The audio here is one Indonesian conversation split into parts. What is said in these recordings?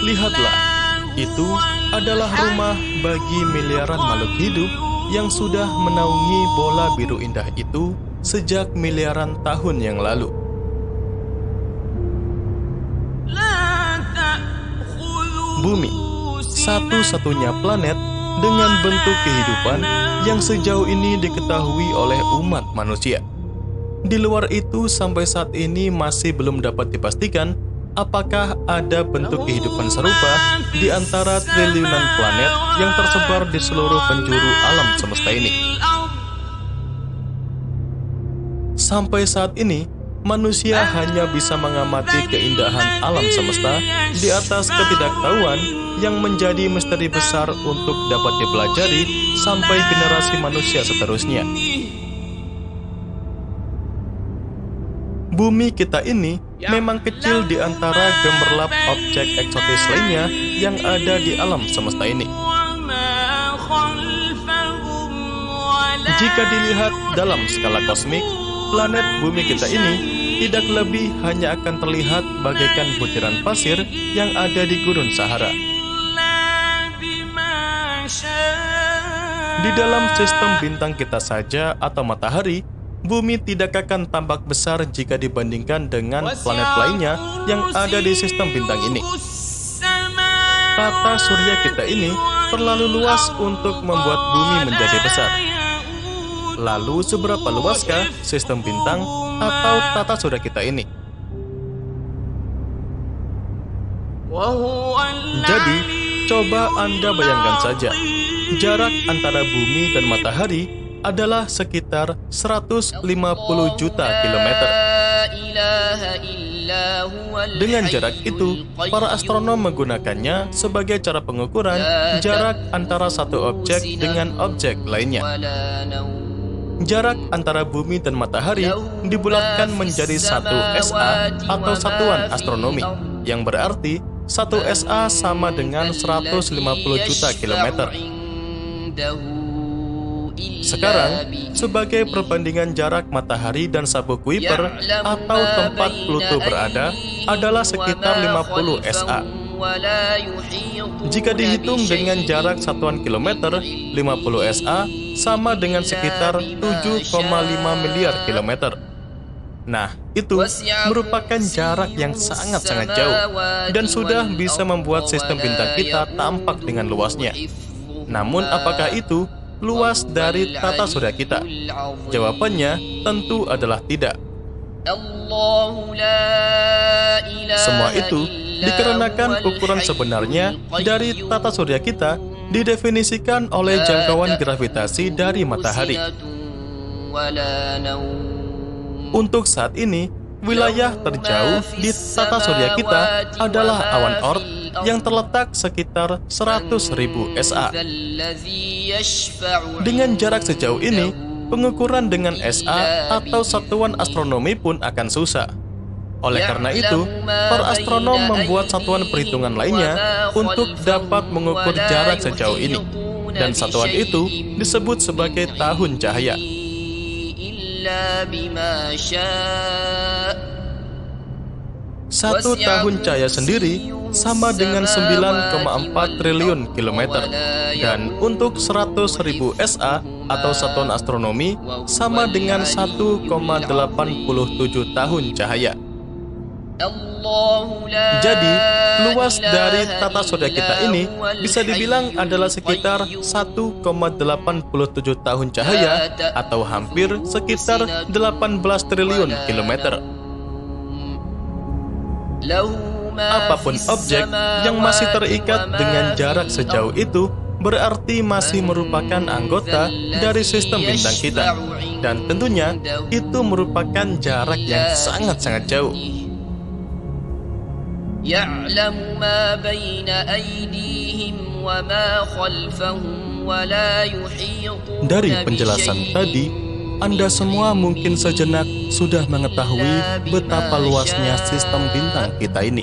Lihatlah, itu adalah rumah bagi miliaran makhluk hidup yang sudah menaungi bola biru indah itu sejak miliaran tahun yang lalu. Bumi, satu-satunya planet dengan bentuk kehidupan yang sejauh ini diketahui oleh umat manusia. Di luar itu, sampai saat ini masih belum dapat dipastikan apakah ada bentuk kehidupan serupa di antara triliunan planet yang tersebar di seluruh penjuru alam semesta ini. Sampai saat ini, manusia hanya bisa mengamati keindahan alam semesta di atas ketidaktahuan yang menjadi misteri besar untuk dapat dipelajari sampai generasi manusia seterusnya. Bumi kita ini memang kecil di antara gemerlap objek eksotis lainnya yang ada di alam semesta ini. Jika dilihat dalam skala kosmik, planet bumi kita ini tidak lebih hanya akan terlihat bagaikan butiran pasir yang ada di gurun Sahara. Di dalam sistem bintang kita saja atau matahari, bumi tidak akan tampak besar jika dibandingkan dengan planet lainnya yang ada di sistem bintang ini. Tata surya kita ini terlalu luas untuk membuat bumi menjadi besar. Lalu seberapa luaskah sistem bintang atau tata surya kita ini? Jadi, coba Anda bayangkan saja, jarak antara bumi dan matahari adalah sekitar 150 juta kilometer. Dengan jarak itu, para astronom menggunakannya sebagai cara pengukuran jarak antara satu objek dengan objek lainnya. Jarak antara bumi dan matahari dibulatkan menjadi 1 SA atau satuan astronomi, yang berarti 1 SA sama dengan 150 juta kilometer. Sekarang, sebagai perbandingan jarak matahari dan sabuk Kuiper atau tempat Pluto berada adalah sekitar 50 SA. Jika dihitung dengan jarak satuan kilometer, 50 SA sama dengan sekitar 7,5 miliar kilometer. Nah, itu merupakan jarak yang sangat-sangat jauh dan sudah bisa membuat sistem bintang kita tampak dengan luasnya. Namun, apakah itu luas dari tata surya kita? Jawabannya tentu adalah tidak. Semua itu dikarenakan ukuran sebenarnya dari tata surya kita didefinisikan oleh jangkauan gravitasi dari matahari. Untuk saat ini, wilayah terjauh di tata surya kita adalah awan Oort yang terletak sekitar 100.000 SA. Dengan jarak sejauh ini, pengukuran dengan SA atau satuan astronomi pun akan susah. Oleh karena itu, para astronom membuat satuan perhitungan lainnya untuk dapat mengukur jarak sejauh ini, dan satuan itu disebut sebagai tahun cahaya. Satu tahun cahaya sendiri sama dengan 9,4 triliun kilometer, dan untuk 100.000 SA atau satuan astronomi sama dengan 1,87 tahun cahaya. Jadi, luas dari tata surya kita ini bisa dibilang adalah sekitar 1,87 tahun cahaya atau hampir sekitar 18 triliun kilometer. Apapun objek yang masih terikat dengan jarak sejauh itu berarti masih merupakan anggota dari sistem bintang kita, dan tentunya itu merupakan jarak yang sangat-sangat jauh. Dari penjelasan tadi, Anda semua mungkin sejenak sudah mengetahui betapa luasnya sistem bintang kita ini.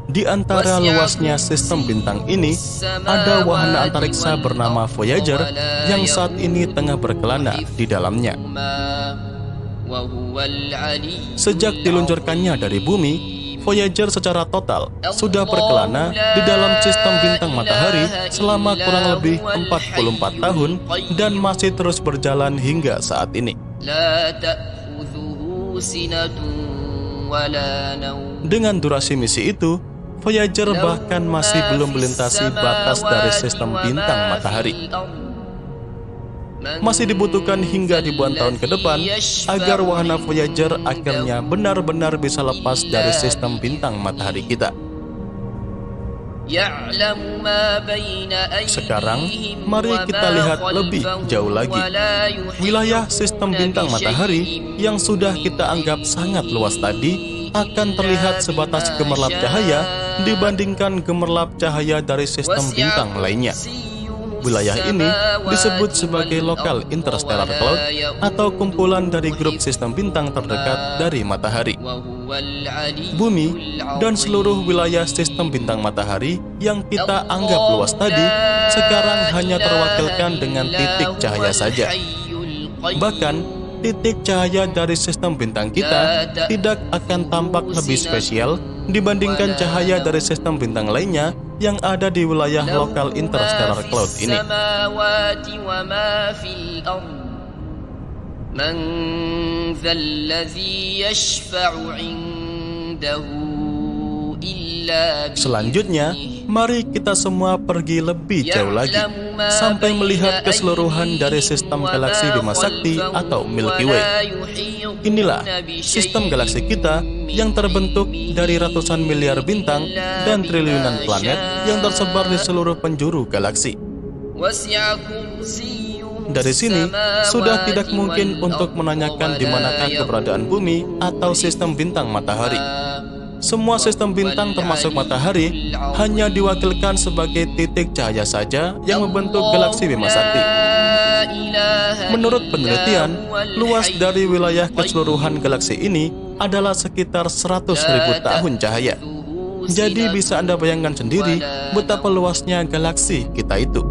Di antara luasnya sistem bintang ini, ada wahana antariksa bernama Voyager yang saat ini tengah berkelana di dalamnya. Sejak diluncurkannya dari bumi, Voyager secara total sudah berkelana di dalam sistem bintang matahari selama kurang lebih 44 tahun dan masih terus berjalan hingga saat ini. Dengan durasi misi itu, Voyager bahkan masih belum melintasi batas dari sistem bintang matahari. Masih dibutuhkan hingga ribuan tahun ke depan agar wahana Voyager akhirnya benar-benar bisa lepas dari sistem bintang matahari kita. Sekarang, mari kita lihat lebih jauh lagi. Wilayah sistem bintang matahari yang sudah kita anggap sangat luas tadi akan terlihat sebatas gemerlap cahaya dibandingkan gemerlap cahaya dari sistem bintang lainnya. Wilayah ini disebut sebagai Local Interstellar Cloud atau kumpulan dari grup sistem bintang terdekat dari matahari. Bumi dan seluruh wilayah sistem bintang matahari yang kita anggap luas tadi sekarang hanya terwakilkan dengan titik cahaya saja. Bahkan, titik cahaya dari sistem bintang kita tidak akan tampak lebih spesial dibandingkan cahaya dari sistem bintang lainnya yang ada di wilayah Local Interstellar Cloud ini. Selanjutnya, mari kita semua pergi lebih jauh lagi sampai melihat keseluruhan dari sistem galaksi Bima Sakti atau Milky Way. Inilah sistem galaksi kita yang terbentuk dari ratusan miliar bintang dan triliunan planet yang tersebar di seluruh penjuru galaksi. Dari sini, sudah tidak mungkin untuk menanyakan di manakah keberadaan bumi atau sistem bintang matahari. Semua sistem bintang termasuk matahari hanya diwakilkan sebagai titik cahaya saja yang membentuk galaksi Bima Sakti. Menurut penelitian, luas dari wilayah keseluruhan galaksi ini adalah sekitar 100.000 tahun cahaya. Jadi bisa Anda bayangkan sendiri betapa luasnya galaksi kita itu.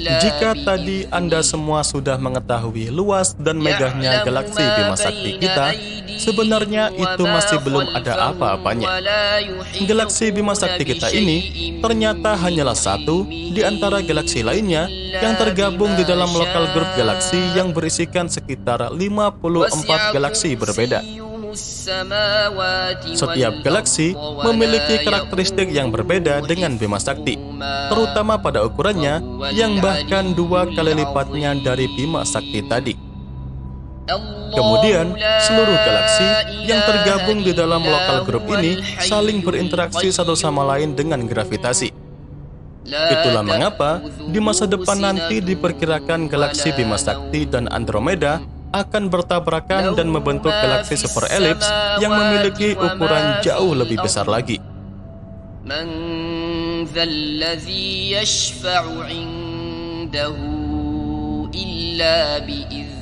Jika tadi Anda semua sudah mengetahui luas dan megahnya galaksi Bima Sakti kita, sebenarnya itu masih belum ada apa-apanya. Galaksi Bima Sakti kita ini ternyata hanyalah satu di antara galaksi lainnya yang tergabung di dalam lokal grup galaksi yang berisikan sekitar 54 galaksi berbeda. Setiap galaksi memiliki karakteristik yang berbeda dengan Bima Sakti, terutama pada ukurannya yang bahkan 2 kali lipatnya dari Bima Sakti tadi. Kemudian, seluruh galaksi yang tergabung di dalam lokal grup ini saling berinteraksi satu sama lain dengan gravitasi. Itulah mengapa di masa depan nanti diperkirakan galaksi Bima Sakti dan Andromeda akan bertabrakan dan membentuk galaksi super elips yang memiliki ukuran jauh lebih besar lagi.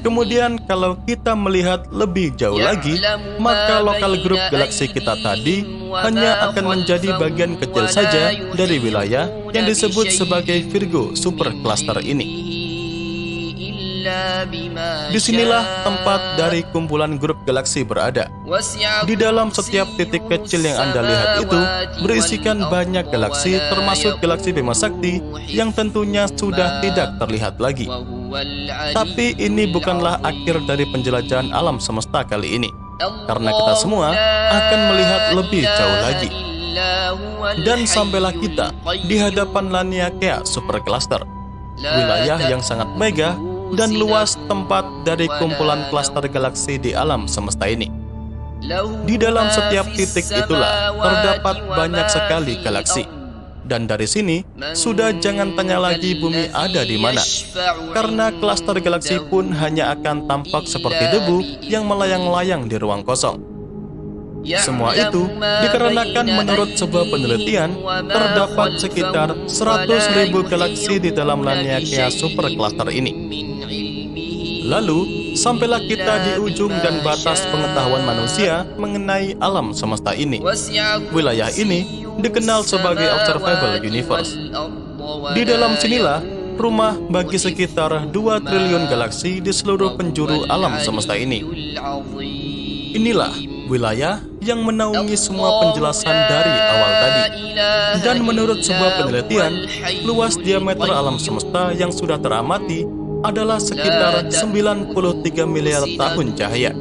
Kemudian kalau kita melihat lebih jauh lagi, maka lokal grup galaksi kita tadi hanya akan menjadi bagian kecil saja dari wilayah yang disebut sebagai Virgo Supercluster ini. Disinilah tempat dari kumpulan grup galaksi berada. Di dalam setiap titik kecil yang Anda lihat itu berisikan banyak galaksi, termasuk galaksi Bima Sakti yang tentunya sudah tidak terlihat lagi. Tapi ini bukanlah akhir dari penjelajahan alam semesta kali ini, karena kita semua akan melihat lebih jauh lagi. Dan sampailah kita di hadapan Laniakea Supercluster, wilayah yang sangat megah dan luas tempat dari kumpulan klaster galaksi di alam semesta ini. Di dalam setiap titik itulah terdapat banyak sekali galaksi. Dan dari sini, sudah jangan tanya lagi bumi ada di mana. Karena klaster galaksi pun hanya akan tampak seperti debu yang melayang-layang di ruang kosong. Semua itu dikarenakan menurut sebuah penelitian, terdapat sekitar 100.000 galaksi di dalam Laniakea Supercluster ini. Lalu, sampailah kita di ujung dan batas pengetahuan manusia mengenai alam semesta ini. Wilayah ini dikenal sebagai Observable Universe. Di dalam sinilah rumah bagi sekitar 2 triliun galaksi di seluruh penjuru alam semesta ini. Inilah wilayah yang menaungi semua penjelasan dari awal tadi. Dan menurut sebuah penelitian, luas diameter alam semesta yang sudah teramati adalah sekitar 93 miliar tahun cahaya.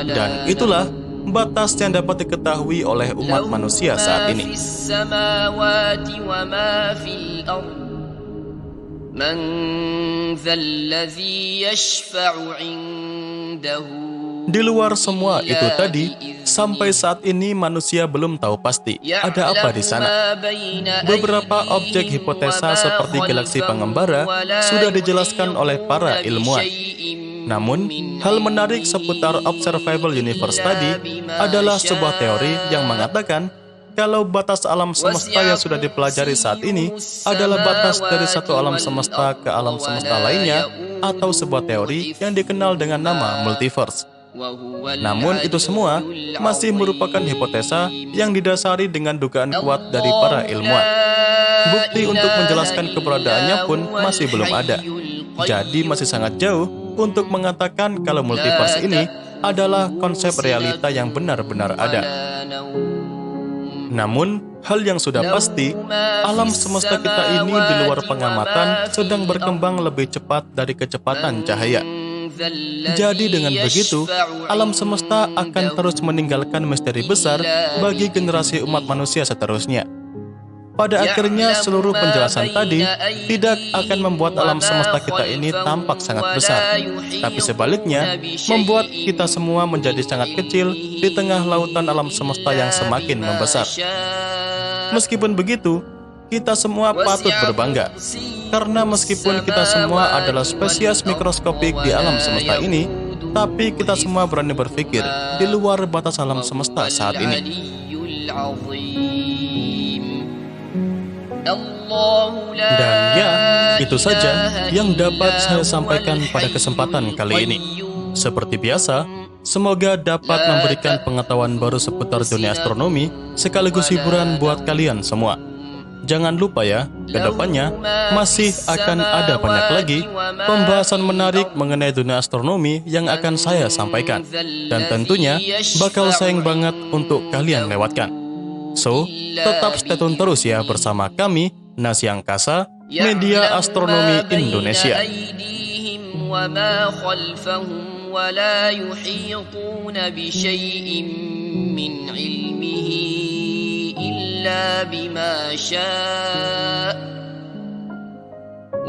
Dan itulah batas yang dapat diketahui oleh umat manusia saat ini. Di luar semua itu tadi, sampai saat ini manusia belum tahu pasti ada apa di sana. Beberapa objek hipotesa seperti galaksi pengembara sudah dijelaskan oleh para ilmuwan. Namun, hal menarik seputar Observable Universe tadi adalah sebuah teori yang mengatakan kalau batas alam semesta yang sudah dipelajari saat ini adalah batas dari satu alam semesta ke alam semesta lainnya, atau sebuah teori yang dikenal dengan nama multiverse. Namun itu semua masih merupakan hipotesa yang didasari dengan dugaan kuat dari para ilmuwan. Bukti untuk menjelaskan keberadaannya pun masih belum ada. Jadi masih sangat jauh untuk mengatakan kalau multiverse ini adalah konsep realita yang benar-benar ada. Namun, hal yang sudah pasti, alam semesta kita ini di luar pengamatan sedang berkembang lebih cepat dari kecepatan cahaya. Jadi dengan begitu, alam semesta akan terus meninggalkan misteri besar bagi generasi umat manusia seterusnya. Pada akhirnya, seluruh penjelasan tadi tidak akan membuat alam semesta kita ini tampak sangat besar, tapi sebaliknya, membuat kita semua menjadi sangat kecil di tengah lautan alam semesta yang semakin membesar. Meskipun begitu, kita semua patut berbangga, karena meskipun kita semua adalah spesies mikroskopik di alam semesta ini, tapi kita semua berani berpikir di luar batas alam semesta saat ini. Dan ya, itu saja yang dapat saya sampaikan pada kesempatan kali ini. Seperti biasa, semoga dapat memberikan pengetahuan baru seputar dunia astronomi sekaligus hiburan buat kalian semua. Jangan lupa ya, kedepannya masih akan ada banyak lagi pembahasan menarik mengenai dunia astronomi yang akan saya sampaikan. Dan tentunya bakal sayang banget untuk kalian lewatkan. So, tetap stay tune terus ya bersama kami, Nasi Angkasa, Media Astronomi Indonesia. بما شاء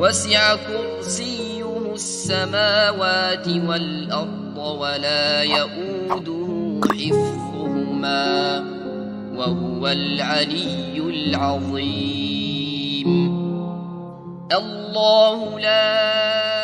وسع كرسيه السماوات والأرض ولا يؤوده حفظهما وهو العلي العظيم الله لا